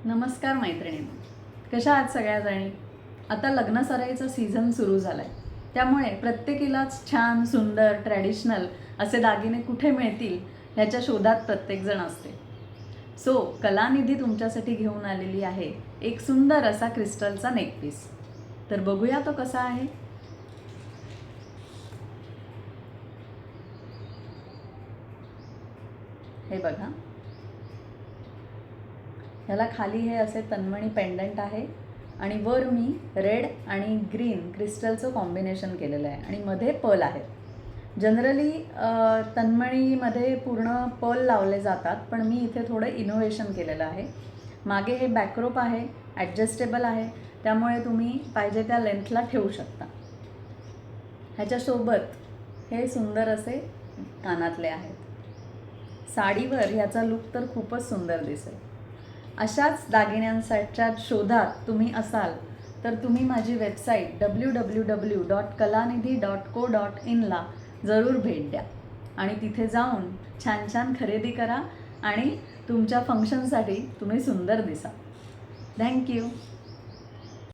नमस्कार मैत्रिणींनो, कशा आहात सगळ्याजणी? आता लग्न सराईचा सीझन सुरू झाला आहे, त्यामुळे प्रत्येकीलाच छान सुंदर ट्रॅडिशनल असे दागिने कुठे मिळतील ह्याच्या शोधात प्रत्येकजण असते. सो कलानिधी तुमच्यासाठी घेऊन आलेली आहे एक सुंदर असा क्रिस्टलचा नेकपीस. तर बघूया तो कसा आहे. हे बघा, ह्याला खाली हे असे तन्मणी पेंडंट आहे आणि वर मी रेड आणि ग्रीन क्रिस्टलचं कॉम्बिनेशन केलेलं आहे आणि मध्ये पर्ल आहे. जनरली तन्मणीमध्ये पूर्ण पर्ल लावले जातात, पण मी इथे थोडं इनोव्हेशन केलेलं आहे. मागे हे बॅकरोप आहे, ॲडजस्टेबल आहे, त्यामुळे तुम्ही पाहिजे त्या लेंथला ठेवू शकता. ह्याच्यासोबत हे सुंदर असे कानातले आहेत. साडीवर ह्याचा लुक तर खूपच सुंदर दिसेल. अशाच दागिन्यांसाठीच्या शोधात तुम्ही असाल तर तुम्ही माझी वेबसाईट www.kalanidhi.co.in ला जरूर भेट द्या आणि तिथे जाऊन छान छान खरेदी करा आणि तुमच्या फंक्शनसाठी तुम्ही सुंदर दिसा. थँक्यू.